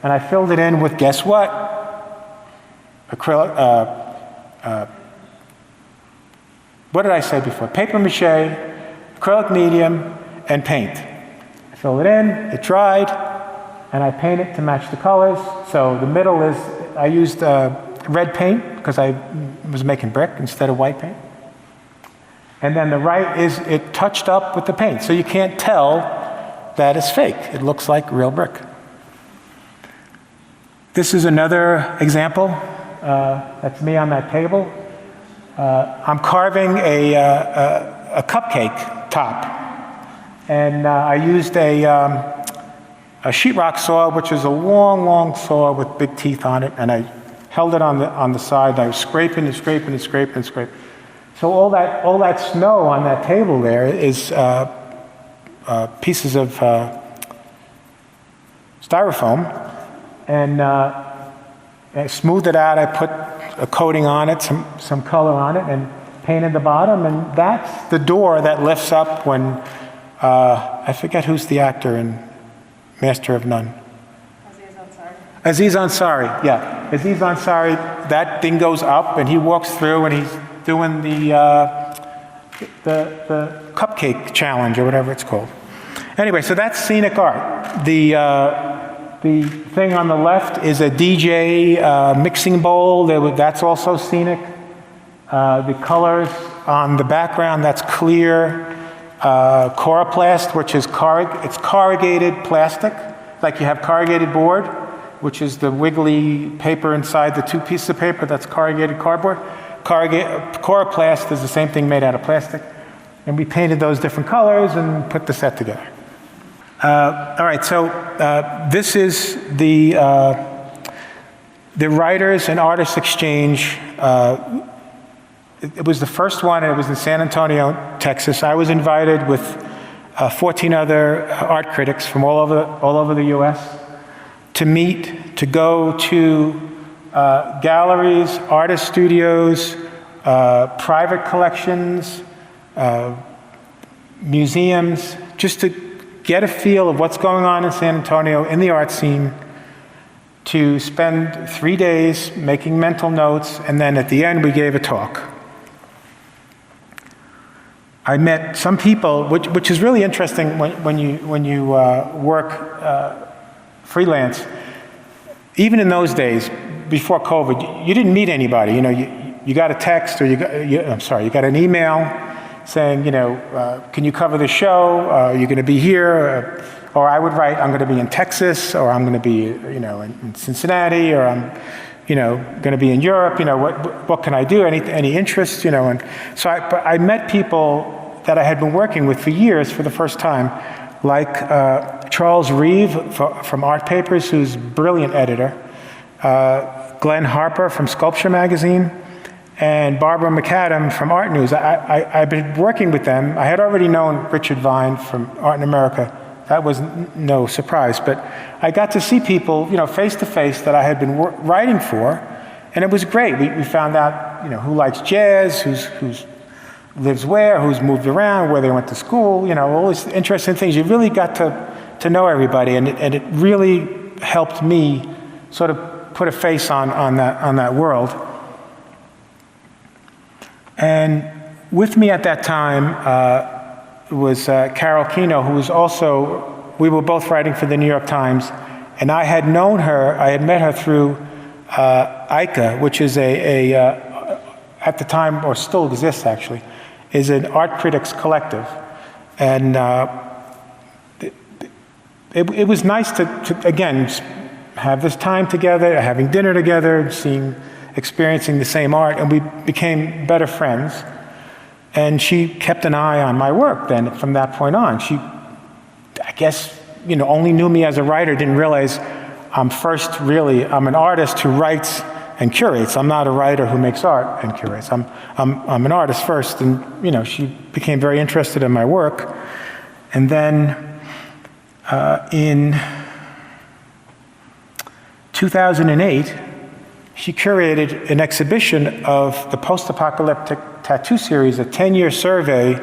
and I filled it in with, guess what? Acrylic, what did I say before? Paper mache, acrylic medium, and paint. I filled it in, it dried, and I paint it to match the colors. So the middle is, I used red paint because I was making brick instead of white paint. And then the right is it touched up with the paint. So you can't tell that it's fake. It looks like real brick. This is another example. That's me on that table. I'm carving a cupcake top. And I used a sheetrock saw, which is a long, long saw with big teeth on it. And I held it on the side. And I was scraping and scraping and scraping and scraping. So all that snow on that table there is pieces of styrofoam, and I smoothed it out. I put a coating on it, some color on it, and painted the bottom. And that's the door that lifts up when I forget who's the actor in Master of None. Aziz Ansari. Yeah, Aziz Ansari. That thing goes up, and he walks through, and he's doing the cupcake challenge or whatever it's called. Anyway, so that's scenic art. The thing on the left is a DJ mixing bowl. That's also scenic. The colors on the background, that's clear. Coroplast, which is it's corrugated plastic, like you have corrugated board, which is the wiggly paper inside the two pieces of paper. That's corrugated cardboard. Coroplast is the same thing made out of plastic. And we painted those different colors and put the set together. All right, so this is the Writers and Artists Exchange. It was the first one, and it was in San Antonio, Texas. I was invited with 14 other art critics from all over the U.S. to meet, to go to galleries, artist studios, private collections, museums, just to get a feel of what's going on in San Antonio in the art scene, to spend 3 days making mental notes, and then at the end we gave a talk. I met some people, which is really interesting when you work freelance. Even in those days, before COVID, you didn't meet anybody. You know, you got a text, or you got an email saying, can you cover the show? Are you going to be here? Or I would write, I'm going to be in Texas, or I'm going to be, in Cincinnati, or I'm, going to be in Europe. What can I do? Any interest? And so I met people that I had been working with for years for the first time, like Charles Reeve from Art Papers, who's a brilliant editor, Glenn Harper from Sculpture Magazine, and Barbara McAdam from Art News. I've been working with them. I had already known Richard Vine from Art in America. That was no surprise, but I got to see people, face to face that I had been writing for, and it was great. We found out, who likes jazz, who's lives where, who's moved around, where they went to school, all these interesting things. You really got to know everybody, and it really helped me sort of put a face on that world. And with me at that time was Carol Kino, who was also, we were both writing for the New York Times, and I had met her through ICA, which is at the time, or still exists actually, is an art critics collective. And it was nice to again, have this time together, having dinner together, experiencing the same art, and we became better friends. And she kept an eye on my work then from that point on. She, I guess, only knew me as a writer, didn't realize I'm an artist who writes and curates. I'm not a writer who makes art and curates. I'm an artist first, and she became very interested in my work. And then in 2008, she curated an exhibition of the post-apocalyptic tattoo series, a 10-year survey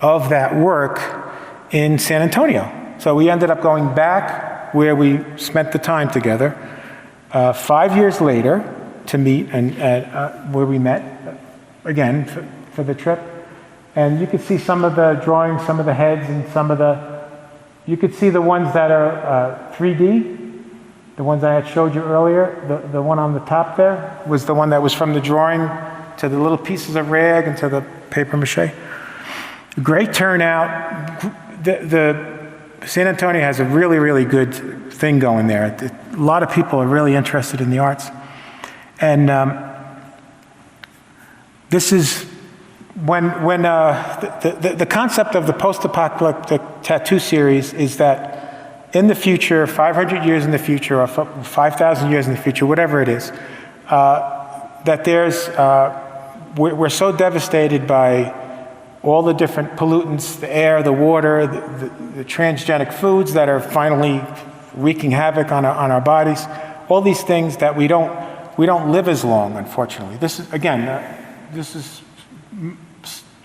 of that work in San Antonio. So we ended up going back where we spent the time together 5 years later to meet, and where we met again for the trip. And you could see some of the drawings, some of the heads, and you could see the ones that are 3D. The ones I had showed you earlier, the one on the top there was the one that was from the drawing to the little pieces of rag and to the paper mache. Great turnout. The San Antonio has a really, really good thing going there. A lot of people are really interested in the arts. And this is when the concept of the post-apocalyptic tattoo series is that in the future, 500 years in the future, or 5,000 years in the future, whatever it is, that we're so devastated by all the different pollutants, the air, the water, the transgenic foods that are finally wreaking havoc on our bodies, all these things that we don't live as long, unfortunately. This is, again,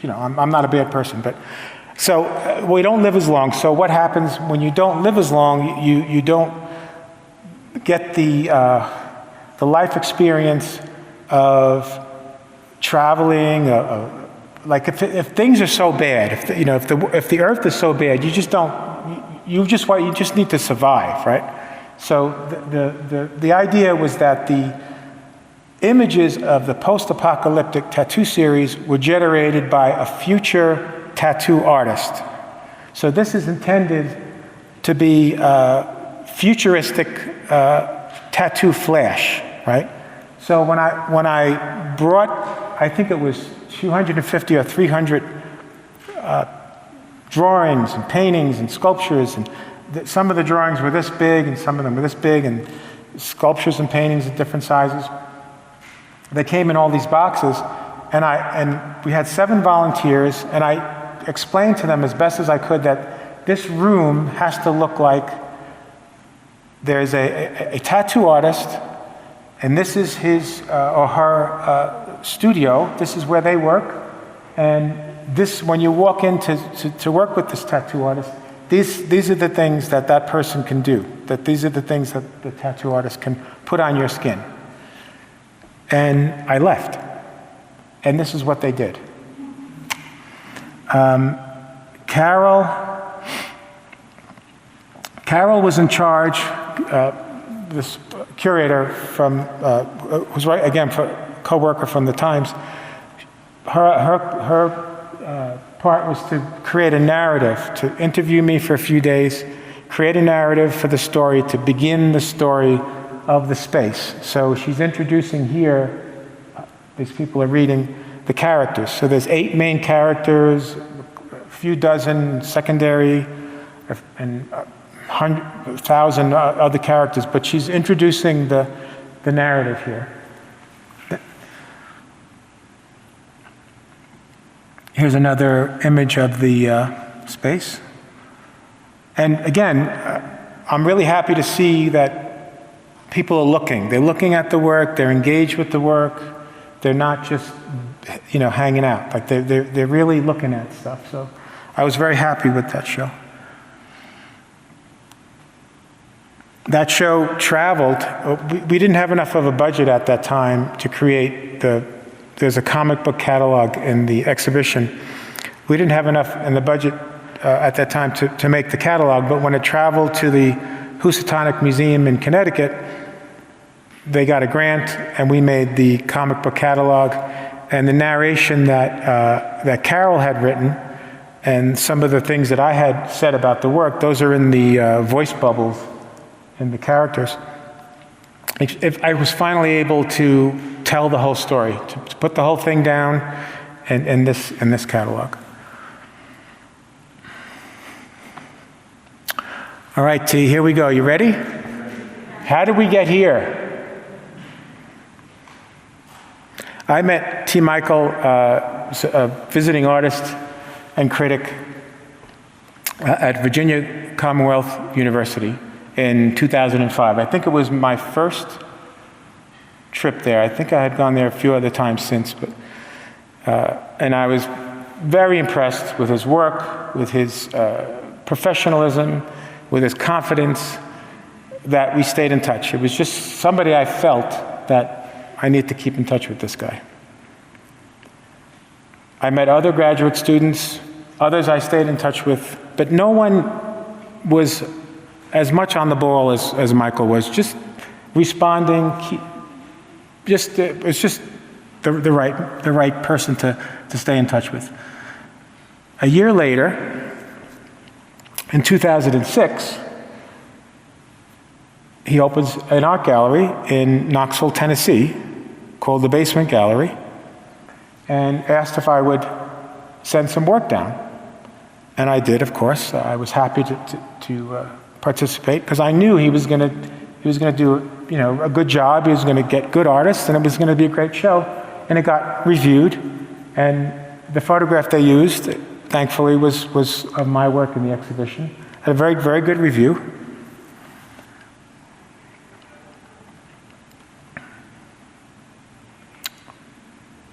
I'm not a bad person, but so we don't live as long. So what happens when you don't live as long? You don't get the life experience of traveling. Like if things are so bad, if the earth is so bad, you just need to survive, right? So the idea was that the images of the post-apocalyptic tattoo series were generated by a future tattoo artist. So this is intended to be futuristic tattoo flash, right? So when I brought, I think it was 250 or 300 drawings and paintings and sculptures, and some of the drawings were this big and some of them were this big, and sculptures and paintings of different sizes. They came in all these boxes, and we had 7 volunteers, and I explained to them as best as I could that this room has to look like there's a tattoo artist, and this is his or her studio. This is where they work, and this, when you walk in to work with this tattoo artist, these are the things that person can do. That these are the things that the tattoo artist can put on your skin. And I left, and this is what they did. Carol was in charge, this curator from, who's again, co-worker from the Times. Her part was to create a narrative, to interview me for a few days, create a narrative for the story, to begin the story of the space. So she's introducing here, these people are reading the characters. So there's 8 main characters, a few dozen secondary, and 1,000 other characters, but she's introducing the narrative here. Here's another image of the space. And again, I'm really happy to see that people are looking. They're looking at the work, they're engaged with the work, they're not just hanging out. Like they're really looking at stuff. So I was very happy with that show. That show traveled. We didn't have enough of a budget at that time to create there's a comic book catalog in the exhibition. We didn't have enough in the budget at that time to make the catalog, but when it traveled to the Housatonic Museum in Connecticut, they got a grant, and we made the comic book catalog. And the narration that Carol had written, and some of the things that I had said about the work, those are in the voice bubbles in the characters. If I was finally able to tell the whole story, to put the whole thing down in this catalog. All right, T, here we go. You ready? How did we get here? I met T. Michael, a visiting artist and critic at Virginia Commonwealth University in 2005. I think it was my first trip there. I think I had gone there a few other times since, but and I was very impressed with his work, with his professionalism, with his confidence, that we stayed in touch. It was just somebody I felt that I need to keep in touch with this guy. I met other graduate students, others I stayed in touch with, but no one was as much on the ball as Michael was, just responding, it was just the right person to stay in touch with. A year later, in 2006, he opens an art gallery in Knoxville, Tennessee, called the Basement Gallery, and asked if I would send some work down. And I did, of course. I was happy to participate because I knew he was going to do, a good job. He was going to get good artists, and it was going to be a great show. And it got reviewed, and the photograph they used, thankfully, was of my work in the exhibition. Had a very, very good review.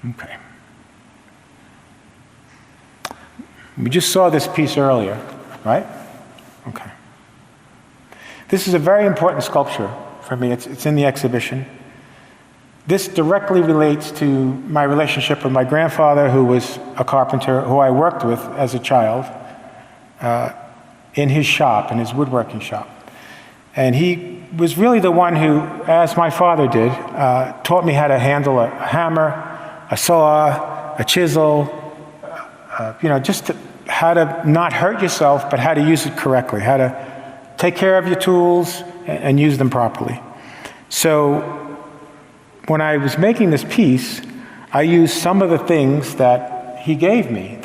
Okay. We just saw this piece earlier, right? Okay. This is a very important sculpture for me. It's in the exhibition. This directly relates to my relationship with my grandfather, who was a carpenter, who I worked with as a child in his shop, in his woodworking shop. And he was really the one who, as my father did, taught me how to handle a hammer, a saw, a chisel, just how to not hurt yourself, but how to use it correctly, how to take care of your tools and use them properly. So when I was making this piece, I used some of the things that he gave me.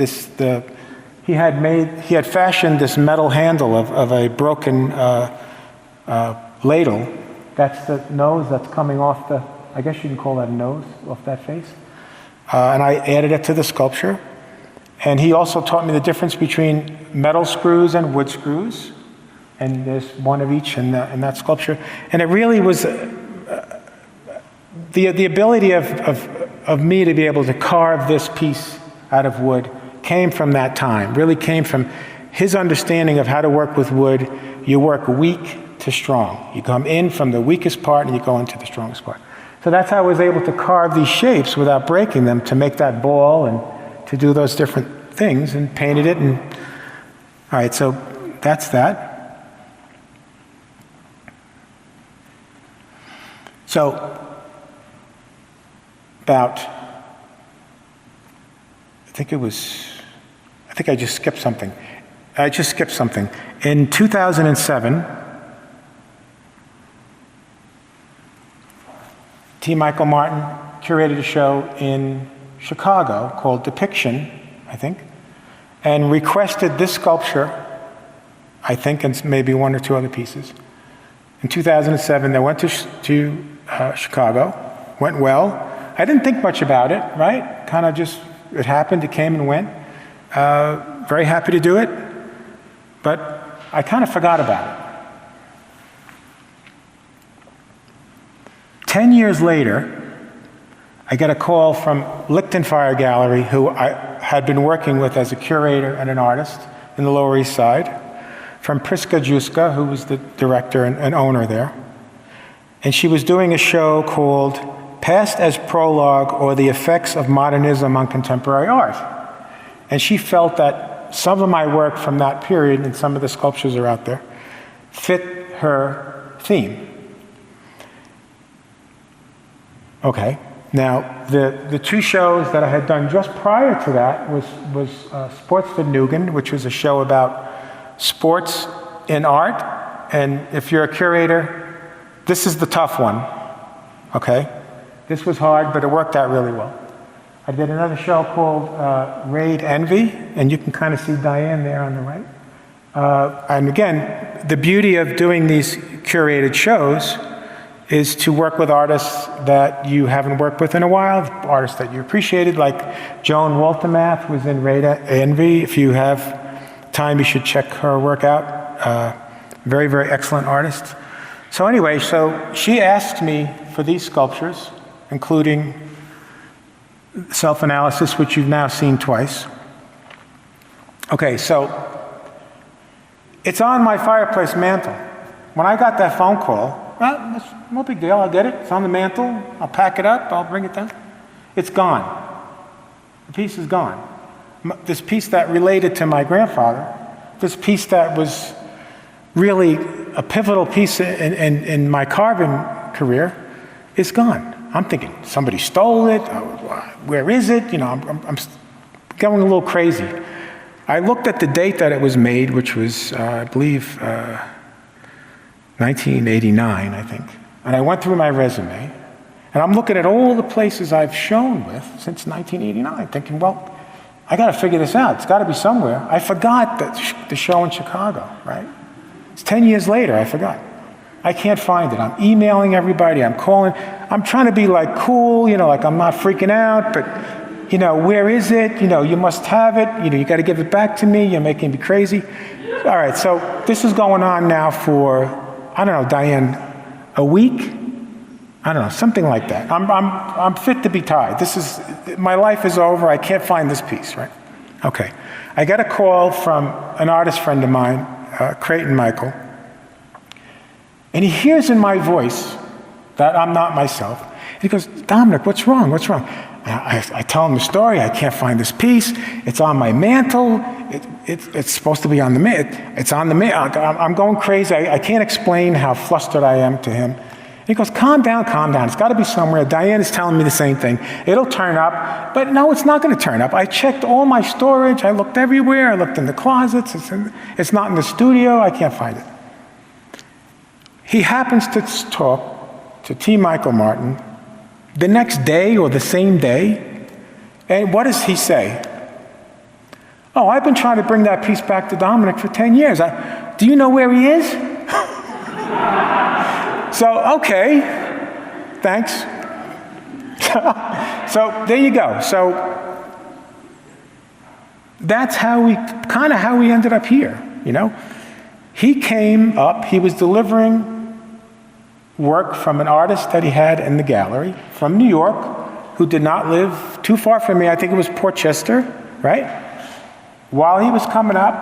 He had fashioned this metal handle of a broken ladle. That's the nose that's coming off I guess you can call that a nose, off that face. And I added it to the sculpture. And he also taught me the difference between metal screws and wood screws. And there's one of each in that sculpture. And it really was the ability of me to be able to carve this piece out of wood came from that time, really came from his understanding of how to work with wood. You work weak to strong. You come in from the weakest part and you go into the strongest part. So that's how I was able to carve these shapes without breaking them, to make that ball and to do those different things, and painted it. And all right, so that's that. So about, I think I just skipped something. In 2007, T. Michael Martin curated a show in Chicago called Depiction, I think, and requested this sculpture, I think, and maybe one or two other pieces. In 2007, they went to Chicago, went well. I didn't think much about it, right? Kind of just, it happened, it came and went. Very happy to do it, but I kind of forgot about it. 10 years later, I get a call from Lichtenfire Gallery, who I had been working with as a curator and an artist in the Lower East Side, from Priska Juska, who was the director and owner there. And she was doing a show called Past as Prologue, or the Effects of Modernism on Contemporary Art. And she felt that some of my work from that period, and some of the sculptures are out there, fit her theme. Okay, now the two shows that I had done just prior to that was Sports for Nugan, which was a show about sports in art. And if you're a curator, this is the tough one, okay? This was hard, but it worked out really well. I did another show called Raid Envy, and you can kind of see Diane there on the right. And again, the beauty of doing these curated shows is to work with artists that you haven't worked with in a while, artists that you appreciated, like Joan Waltermath was in Rada Envy. If you have time, you should check her work out. Very, very excellent artist. So anyway, so she asked me for these sculptures, including Self-Analysis, which you've now seen twice. Okay, so it's on my fireplace mantle. When I got that phone call, well, it's no big deal, I'll get it. It's on the mantle, I'll pack it up, I'll bring it down. It's gone. The piece is gone. This piece that related to my grandfather, this piece that was really a pivotal piece in my carving career, is gone. I'm thinking, somebody stole it, where is it? You know, I'm going a little crazy. I looked at the date that it was made, which was, I believe, 1989, I think. And I went through my resume, and I'm looking at all the places I've shown with since 1989, thinking, well, I got to figure this out. It's got to be somewhere. I forgot the show in Chicago, right? It's 10 years later, I forgot. I can't find it. I'm emailing everybody, I'm calling. I'm trying to be like cool, you know, like I'm not freaking out, but, you know, where is it? You know, you must have it. You know, you got to give it back to me. You're making me crazy. All right, so this is going on now for, I don't know, Diane, a week? I don't know, something like that. I'm fit to be tied. My life is over. I can't find this piece, right? Okay. I got a call from an artist friend of mine, Creighton Michael, and he hears in my voice that I'm not myself. And he goes, Dominick, what's wrong? What's wrong? I tell him the story. I can't find this piece. It's on my mantle. It's supposed to be on the mantle. It's on the mantle. I'm going crazy. I can't explain how flustered I am to him. He goes, calm down, calm down. It's got to be somewhere. Diane is telling me the same thing. It'll turn up. But no, it's not going to turn up. I checked all my storage. I looked everywhere. I looked in the closets. It's not in the studio. I can't find it. He happens to talk to T. Michael Martin the next day or the same day. And what does he say? Oh, I've been trying to bring that piece back to Dominick for 10 years. Do you know where he is? So, okay, thanks. So there you go. So that's how we ended up here, you know. He came up, he was delivering work from an artist that he had in the gallery from New York, who did not live too far from me. I think it was Portchester, right? While he was coming up,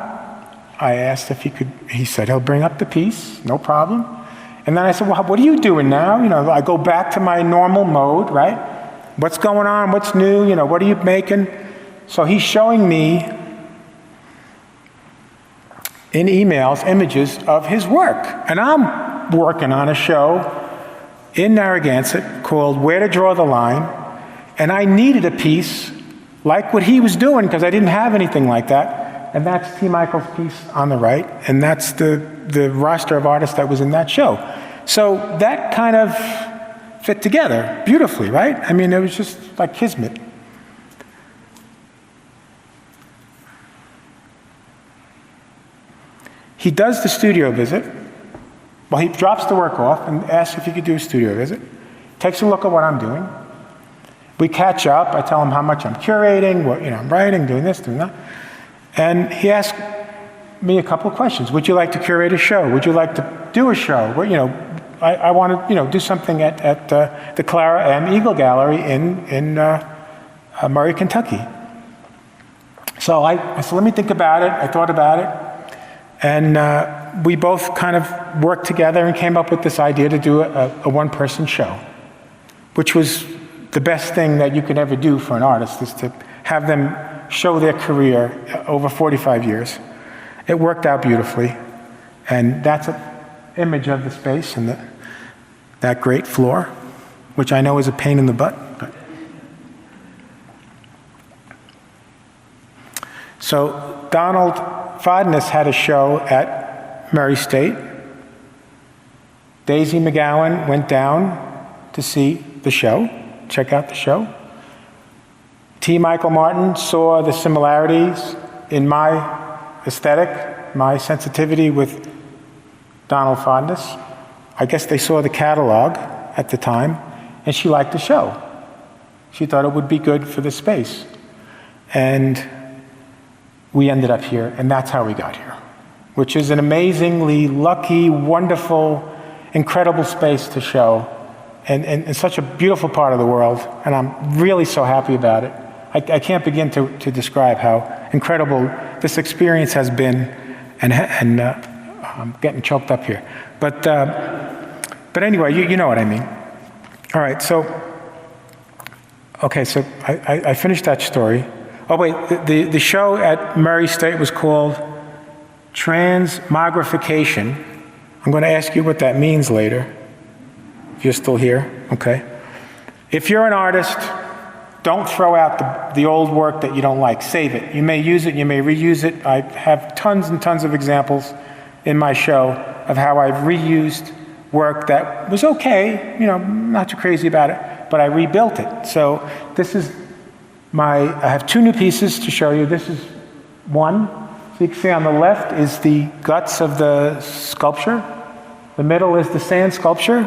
I asked if he said he'll bring up the piece, no problem. And then I said, well, what are you doing now? You know, I go back to my normal mode, right? What's going on? What's new? You know, what are you making? So he's showing me in emails images of his work. And I'm working on a show in Narragansett called Where to Draw the Line. And I needed a piece like what he was doing because I didn't have anything like that. And that's T. Michael's piece on the right. And that's the roster of artists that was in that show. So that kind of fit together beautifully, right? I mean, it was just like kismet. He does the studio visit. Well, he drops the work off and asks if he could do a studio visit. Takes a look at what I'm doing. We catch up. I tell him how much I'm curating, what I'm writing, doing this, doing that. And he asks me a couple of questions. Would you like to curate a show? Would you like to do a show? Well, I want to do something at the Clara M. Eagle Gallery in Murray, Kentucky. So I said, let me think about it. I thought about it. And we both kind of worked together and came up with this idea to do a one-person show, which was the best thing that you could ever do for an artist, is to have them show their career over 45 years. It worked out beautifully, and that's an image of the space and that great floor, which I know is a pain in the butt. But. So Donald Fodness had a show at Murray State. Daisy McGowan went down to see the show, check out the show. T. Michael Martin saw the similarities in my aesthetic, my sensitivity with Donald Fodness. I guess they saw the catalog at the time, and she liked the show. She thought it would be good for the space. And we ended up here, and that's how we got here, which is an amazingly lucky, wonderful, incredible space to show, and such a beautiful part of the world, and I'm really so happy about it. I can't begin to describe how incredible this experience has been, and I'm getting choked up here. But anyway, you know what I mean. All right, so I finished that story. Oh wait, the show at Murray State was called Transmogrification. I'm going to ask you what that means later, if you're still here, okay? If you're an artist, don't throw out the old work that you don't like. Save it. You may use it, you may reuse it. I have tons and tons of examples in my show of how I've reused work that was okay, not too crazy about it, but I rebuilt it. So this is I have two new pieces to show you. This is one. So you can see on the left is the guts of the sculpture. The middle is the sand sculpture,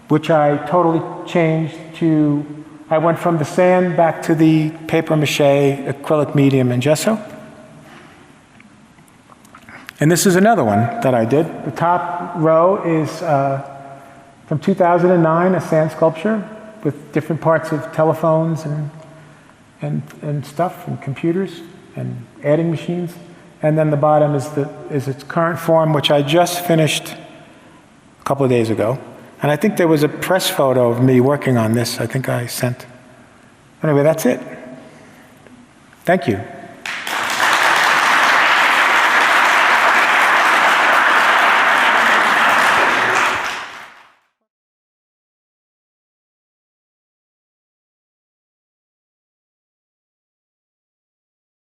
which I totally changed to, I went from the sand back to the paper mache, acrylic medium, and gesso. And this is another one that I did. The top row is from 2009, a sand sculpture with different parts of telephones and stuff, and computers, and adding machines. And then the bottom is its current form, which I just finished a couple of days ago. And I think there was a press photo of me working on this. I think I sent. Anyway, that's it. Thank you.